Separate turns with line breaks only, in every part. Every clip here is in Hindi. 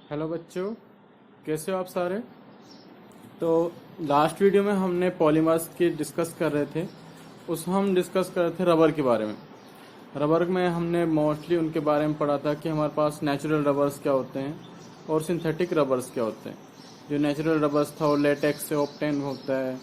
हेलो बच्चों, कैसे हो आप सारे। तो लास्ट वीडियो में हमने पॉलीमर्स की डिस्कस कर रहे थे। हम डिस्कस कर रहे थे रबर के बारे में। रबर में हमने मोस्टली उनके बारे में पढ़ा था कि हमारे पास नेचुरल रबर्स क्या होते हैं और सिंथेटिक रबर्स क्या होते हैं। जो नेचुरल रबर्स था वो लेटेक्स से ऑब्टेन होता है।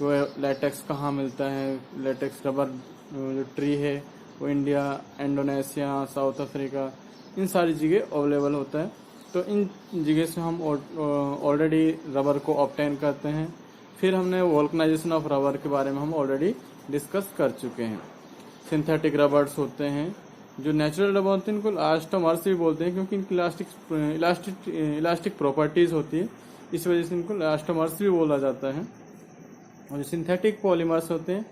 वो लेटेक्स कहाँ मिलता है? लेटेक्स रबर जो ट्री है वो इंडिया, इंडोनेशिया, साउथ अफ्रीका, इन सारी जगह अवेलेबल होता है। तो इन जगह से हम ऑलरेडी रबर को ऑब्टेन करते हैं। फिर हमने वोल्कनाइजेशन ऑफ रबर के बारे में हम ऑलरेडी डिस्कस कर चुके हैं। सिंथेटिक रबर्स होते हैं, जो नेचुरल रबर होते हैं इनको इलास्टोमर्स भी बोलते हैं, क्योंकि इनकी इलास्टिक प्रॉपर्टीज होती है, इस वजह से इनको इलास्टोमर्स भी बोला जाता है। और जो सिंथेटिक पॉलीमर्स होते हैं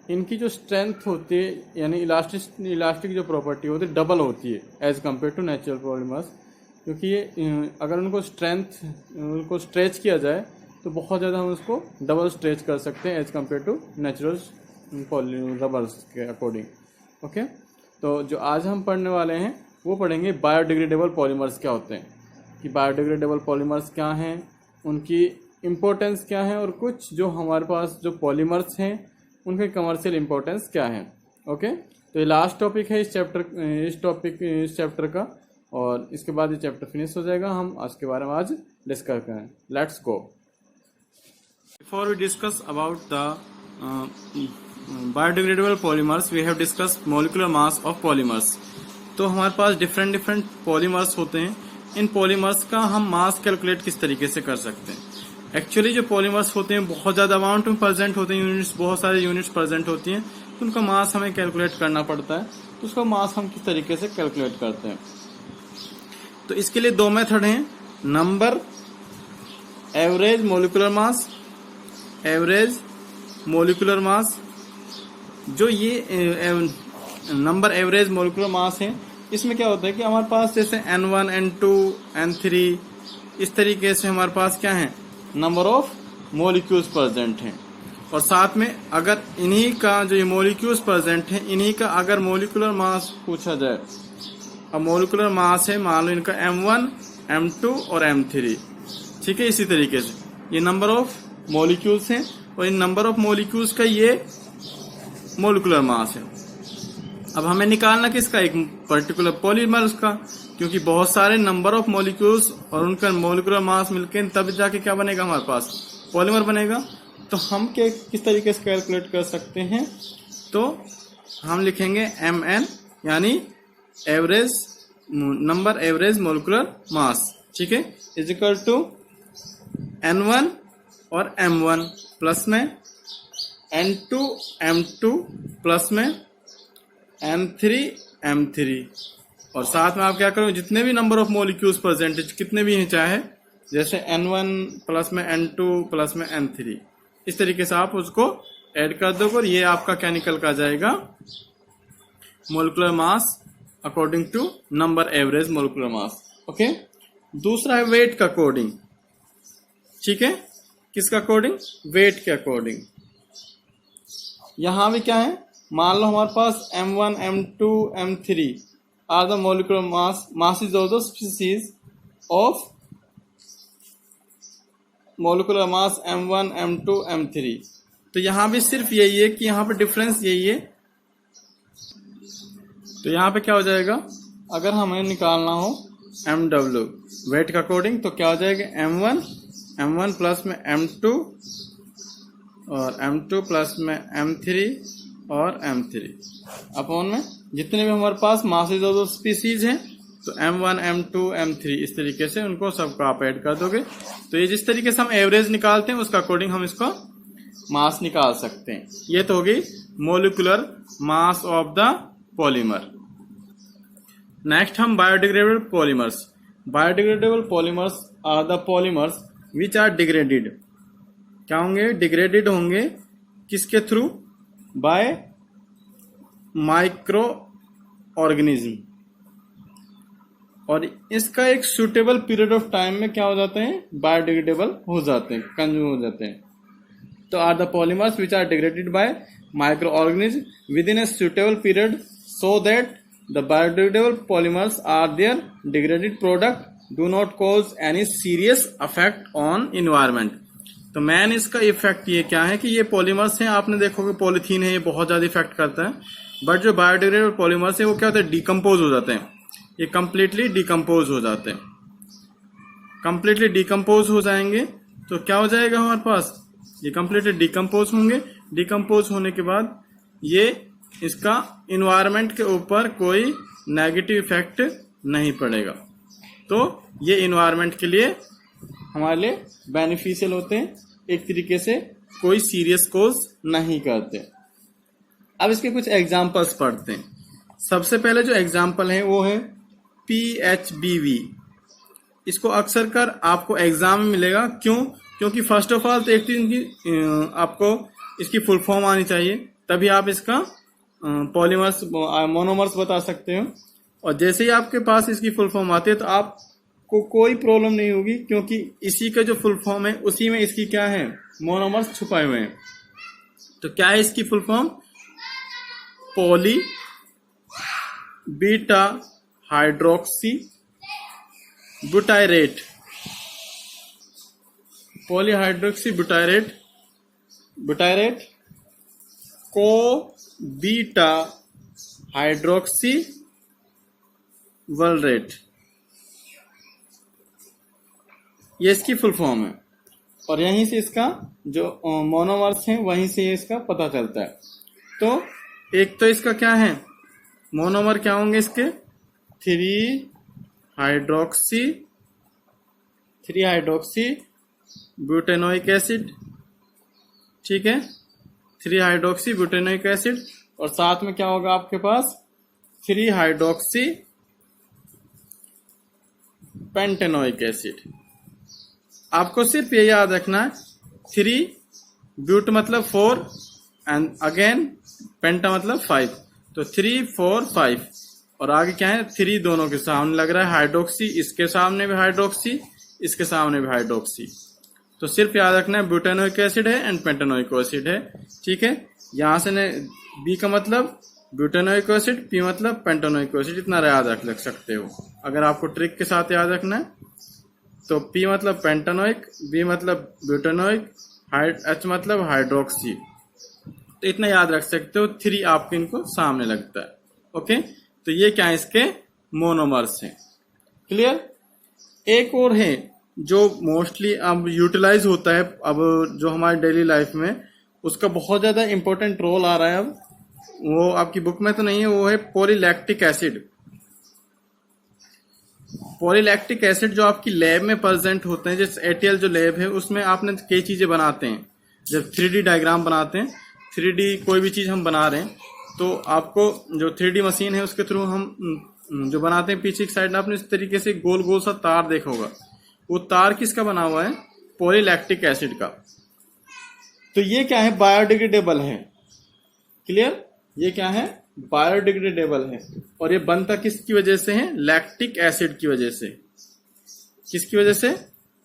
इनकी जो स्ट्रेंथ होती है, यानी इलास्टिक जो प्रॉपर्टी होती है डबल होती है as compare to natural polymers. क्योंकि ये अगर उनको स्ट्रेच किया जाए तो बहुत ज़्यादा हम उसको डबल स्ट्रेच कर सकते हैं as compare to natural rubbers के अकॉर्डिंग। ओके, तो जो आज हम पढ़ने वाले हैं वो पढ़ेंगे बायोडिग्रेडेबल पॉलीमर्स क्या होते हैं, कि बायोडिग्रेडेबल पॉलीमर्स क्या हैं, उनकी इम्पोर्टेंस क्या है, और कुछ जो हमारे पास जो पॉलीमर्स हैं उनके कमर्शियल इम्पोर्टेंस क्या है। ओके, तो ये लास्ट टॉपिक है इस चैप्टर का, और इसके बाद ये चैप्टर फिनिश हो जाएगा। हम आज के बारे में आज डिस्कस करें। Let's go. Before we discuss about the biodegradable polymers we have discuss molecular mass of polymers. तो हमारे पास डिफरेंट पॉलीमर्स होते हैं। इन पॉलीमर्स का हम मास कैलकुलेट किस तरीके से कर सकते हैं। एक्चुअली जो पॉलीमर्स होते हैं बहुत ज़्यादा अमाउंट में प्रेजेंट होते हैं, यूनिट्स, बहुत सारे यूनिट्स प्रेजेंट होती हैं, तो उनका मास हमें कैलकुलेट करना पड़ता है। तो उसका मास हम किस तरीके से कैलकुलेट करते हैं, तो इसके लिए दो मेथड हैं। नंबर एवरेज मोलिकुलर मास, एवरेज मोलिकुलर मास। जो ये नंबर एवरेज मोलिकुलर मास है, इसमें क्या होता है कि हमारे पास जैसे N1, N2, N3, इस तरीके से हमारे पास क्या है, नंबर ऑफ मोलिक्यूल्स प्रेजेंट हैं। और साथ में अगर इन्हीं का जो ये मोलिक्यूल्स प्रेजेंट हैं, इन्हीं का अगर मोलिकुलर मास पूछा जाए, अब मोलिकुलर मास है मान लो इनका M1, M2 और M3, ठीक है। इसी तरीके से ये नंबर ऑफ मोलिक्यूल्स हैं और इन नंबर ऑफ मोलिक्यूल्स का ये मोलिकुलर मास है। अब हमें निकालना किसका, एक पर्टिकुलर पॉलीमर्स का, क्योंकि बहुत सारे नंबर ऑफ मॉलिक्यूल्स और उनका मोलिकुलर मास मिलकर तब जाके क्या बनेगा, हमारे पास पॉलीमर बनेगा। तो हम किस तरीके से कैलकुलेट कर सकते हैं, तो हम लिखेंगे Mn, यानी एवरेज नंबर एवरेज मोलिकुलर मास, ठीक है, इज इक्वल टू N1 और M1 प्लस में N2 M2 प्लस में M3 M3, और साथ में आप क्या करो, जितने भी नंबर ऑफ मोलिक्यूल्स परसेंटेज कितने भी हैं, चाहे जैसे N1 प्लस में N2 प्लस में N3, इस तरीके से आप उसको ऐड कर दोगे और ये आपका क्या निकल कर जाएगा, molecular mass according to number average molecular mass. Okay, दूसरा है वेट का अकॉर्डिंग, ठीक है, किसका अकॉर्डिंग, वेट के अकॉर्डिंग। यहां भी क्या है, मान लो हमारे पास M1, M2, M3 are the molecular masses of the species of molecular mass M1, M2, M3। तो यहां भी सिर्फ यही है कि यहां पे डिफरेंस यही है। तो यहां पे क्या हो जाएगा, अगर हमें निकालना हो MW वेट का अकॉर्डिंग, तो क्या हो जाएगा, M1 प्लस में M2 और M2 प्लस में M3 और M3 अपॉन में जितने भी हमारे पास मासेज ऑफ द स्पीसीज हैं, तो M1, M2, M3, इस तरीके से उनको सबको आप ऐड कर दोगे। तो ये जिस तरीके से हम एवरेज निकालते हैं उसका अकॉर्डिंग हम इसको मास निकाल सकते हैं। ये तो हो गई molecular mass of the polymer. Next हम biodegradable polymers. Biodegradable polymers are the polymers which are degraded. क्या होंगे, डिग्रेडेड होंगे, किसके थ्रू, बाय माइक्रो ऑर्गेनिज्म, और इसका एक सुटेबल पीरियड ऑफ टाइम में क्या हो जाते हैं, बायोडिग्रेडेबल हो जाते हैं, कंज्यूम हो जाते हैं। तो are the polymers which are degraded by microorganism within a suitable period, so that the biodegradable polymers are their degraded product do not cause any serious affect on environment. तो मेन इसका इफेक्ट ये क्या है कि ये पॉलीमर्स हैं, आपने देखोगे पॉलीथीन है ये बहुत ज्यादा इफेक्ट करता है, बट जो बायोडिग्रेडेबल पॉलीमर्स है वो क्या होता है, डिकम्पोज हो जाते हैं, ये कंप्लीटली डिकम्पोज हो जाते हैं। कंप्लीटली डिकम्पोज हो जाएंगे तो क्या हो जाएगा हमारे पास, ये कंप्लीटली डिकम्पोज होंगे। डिकम्पोज होने के बाद ये इसका इन्वायरमेंट के ऊपर कोई नेगेटिव इफेक्ट नहीं पड़ेगा। तो ये इन्वायरमेंट के लिए हमारे लिए बेनिफिशियल होते हैं, एक तरीके से कोई सीरियस कॉज नहीं करते। अब इसके कुछ एग्जांपल्स पढ़ते हैं। सबसे पहले जो एग्जांपल है वो है PHBV। इसको अक्सर कर आपको एग्जाम में मिलेगा, क्यों? क्योंकि फर्स्ट ऑफ ऑल तो एक चीज आपको इसकी फुल फॉर्म आनी चाहिए, तभी आप इसका पॉलीमर्स मोनोमर्स बता सकते हो। और जैसे ही आपके पास इसकी फुल फॉर्म आती है तो आपको कोई प्रॉब्लम नहीं होगी, क्योंकि इसी का जो फुल फॉर्म है उसी में इसकी क्या है, मोनोमर्स छुपाए हुए हैं। तो क्या है इसकी full form, poly beta hydroxy butyrate, polyhydroxy butyrate, butyrate को बीटा हाइड्रोक्सी वलरेट, ये इसकी फुल फॉर्म है। और यहीं से इसका जो मोनोमर्स है वहीं से इसका पता चलता है। तो एक तो इसका क्या है, मोनोमर क्या होंगे इसके, 3 हाइड्रोक्सी ब्यूटेनोइक एसिड, ठीक है, 3 हाइड्रोक्सी ब्यूटेनोइक एसिड, और साथ में क्या होगा आपके पास 3 हाइड्रोक्सी पेंटेनोइक एसिड। आपको सिर्फ ये याद रखना है, 3 ब्यूट मतलब 4 एंड अगेन पेंटा मतलब 5, तो 3 4 5, और आगे क्या है 3 दोनों के सामने लग रहा है हाइड्रोक्सी, इसके सामने भी हाइड्रोक्सी, इसके सामने भी हाइड्रोक्सी। तो सिर्फ याद रखना है ब्यूटेनोइक एसिड है एंड पेंटेनोइक एसिड है, ठीक है। यहां से बी का मतलब ब्यूटेनोइक एसिड, पी मतलब पेंटेनोइक एसिड, इतना याद रख सकते हो। अगर आपको ट्रिक के साथ याद रखना है तो पी मतलब पेंटेनोइक, बी मतलब ब्यूटेनोइक, एच मतलब हाइड्रोक्सी, तो इतना याद रख सकते हो। 3 आपके इनको सामने लगता है, ओके। तो ये क्या है, इसके मोनोमर्स हैं, क्लियर। एक और है जो मोस्टली अब यूटिलाइज होता है, अब जो हमारे डेली लाइफ में उसका बहुत ज्यादा इंपॉर्टेंट रोल आ रहा है, अब वो आपकी बुक में तो नहीं है, वो है पॉलीलैक्टिक एसिड। पॉलीलैक्टिक एसिड जो आपकी लैब में प्रेजेंट होते हैं, जैसे ATL जो लैब है उसमें आपने कई चीजें बनाते हैं, जब 3D डायग्राम बनाते हैं, 3D कोई भी चीज हम बना रहे हैं तो आपको जो 3D मशीन है उसके थ्रू हम जो बनाते हैं, पीछे की साइड में आपने इस तरीके से गोल गोल सा तार देखा होगा, वो तार किसका बना हुआ है, पॉलीलैक्टिक एसिड का। तो ये क्या है, बायोडिग्रेडेबल है, क्लियर। ये क्या है, बायोडिग्रेडेबल है, और ये बनता किसकी वजह से है, लैक्टिक एसिड की वजह से। किसकी वजह से,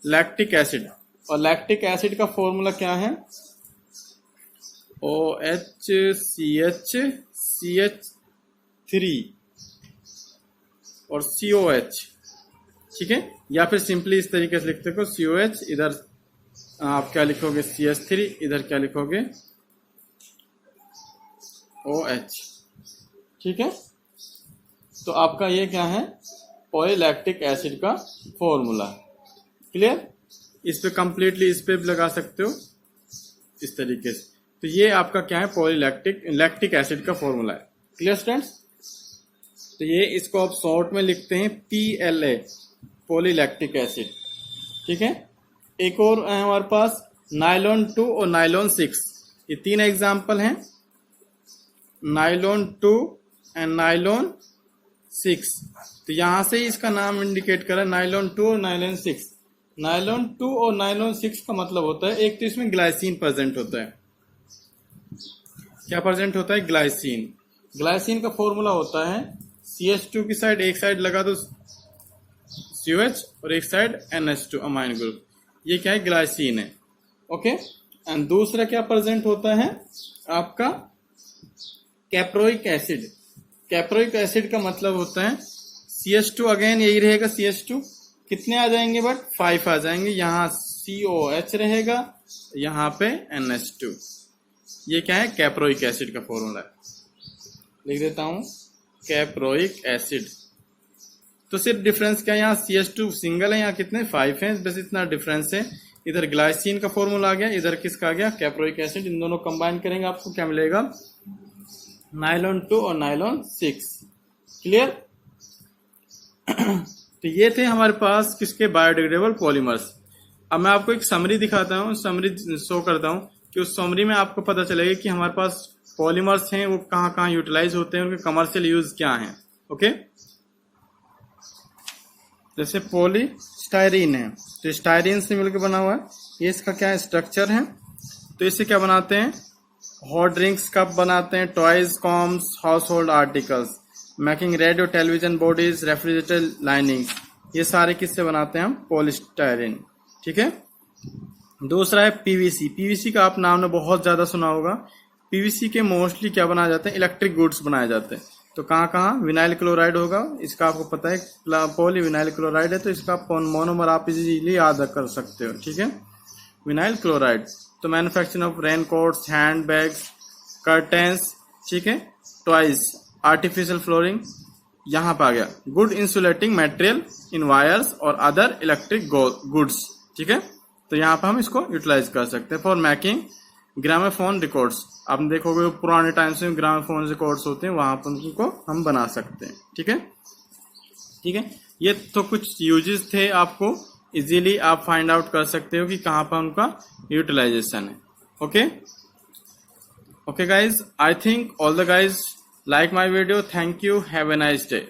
लैक्टिक एसिड। और लैक्टिक एसिड का फॉर्मूला क्या है, OHCH3 और COH, ठीक है। या फिर सिंपली इस तरीके से लिखते हो COH, इधर आप क्या लिखोगे CH3, इधर क्या लिखोगे OH, ठीक है। तो आपका ये क्या है, पॉलीलैक्टिक एसिड का फॉर्मूला, क्लियर। इस पे कंप्लीटली इस पे भी लगा सकते हो इस तरीके से। तो ये आपका क्या है, लैक्टिक एसिड का फॉर्मूला है, क्लियर स्टूडेंट्स। तो ये इसको आप शॉर्ट में लिखते हैं PLA, पॉलीलैक्टिक एसिड, ठीक है। एक और है हमारे पास नाइलॉन 2 और नाइलॉन 6, ये 3 एग्जाम्पल हैं, नाइलॉन 2 एंड नाइलॉन 6। तो यहां से इसका नाम इंडिकेट करा, नाइलॉन 2 और नाइलॉन 6। नाइलॉन 2 और नाइलॉन 6 का मतलब होता है, एक तो इसमें ग्लाइसिन प्रेजेंट होता है। क्या प्रेजेंट होता है, ग्लाइसिन। ग्लाइसिन का फॉर्मूला होता है CH2 की साइड एक साइड लगा दो COH और एक साइड NH2 अमाइन ग्रुप, ये क्या है, ग्लाइसिन है, ओके। एंड दूसरा क्या प्रेजेंट होता है आपका, कैप्रोइक एसिड। कैप्रोइक एसिड का मतलब होता है CH2, अगेन यही रहेगा CH2, कितने आ जाएंगे, बट 5 आ जाएंगे। यहाँ COH रहेगा, यहाँ पे NH2। ये क्या है, कैप्रोइक एसिड का फॉर्मूला है। लिख देता हूं, कैप्रोइक एसिड। तो सिर्फ डिफरेंस क्या है, यहाँ CH2 सिंगल है, यहाँ कितने 5 हैं, बस इतना डिफरेंस है। इधर ग्लाइसिन का फॉर्मूला आ गया, इधर किसका आ गया, कैप्रोइक एसिड। इन दोनों कंबाइन करेंगे आपको क्या मिलेगा, नाइलॉन 2 और नाइलॉन 6। क्लियर। तो ये थे हमारे पास किसके, बायोडिग्रेडेबल पॉलीमर्स। अब मैं आपको एक समरी दिखाता हूँ, समरी शो करता हूँ कि उस समरी में आपको पता चलेगा कि हमारे पास पॉलीमर्स हैं वो कहाँ कहाँ यूटिलाइज होते हैं, उनके कमर्शियल यूज क्या हैं। ओके, जैसे पॉलीस्टायरीन है, तो स्टायरीन से मिलकर बना हुआ है। ये इसका क्या स्ट्रक्चर है, तो इससे क्या बनाते हैं, हॉट ड्रिंक्स कप बनाते हैं, toys, combs, household articles, making radio television bodies, refrigerator linings, ये सारे किससे बनाते हैं हम, पॉलीस्टायरीन। ठीक है। दूसरा है पीवीसी। पीवीसी का आप नाम ने बहुत ज्यादा सुना होगा। पीवीसी के मोस्टली क्या बनाए जाते हैं, इलेक्ट्रिक गुड्स बनाए जाते हैं। तो कहाँ कहाँ, विनाइल क्लोराइड होगा, इसका आपको पता है पॉली विनाइल क्लोराइड है, तो इसका मोनोमर आप इजीली याद कर सकते हो। ठीक है, विनाइल क्लोराइड। तो manufacturing of rain quotes, hand bags, curtains, ठीक है, टॉयज, आर्टिफिशियल फ्लोरिंग, यहाँ पे आ गया good insulating material in wires और अदर इलेक्ट्रिक गुड्स। ठीक है, तो यहाँ पे हम इसको यूटिलाइज कर सकते हैं फॉर मेकिंग ग्रामोफोन रिकॉर्ड्स। आपने देखोगे पुराने टाइम से ग्रामोफोन रिकॉर्ड्स होते हैं, वहां पर उनको हम बना सकते हैं। ठीक है, ठीक है। ये तो कुछ यूजेस थे, आपको इजीली आप फाइंड आउट कर सकते हो कि कहाँ पर उनका यूटिलाइजेशन है। Okay, okay guys, I think all the guys like my video. Thank you. Have a nice day.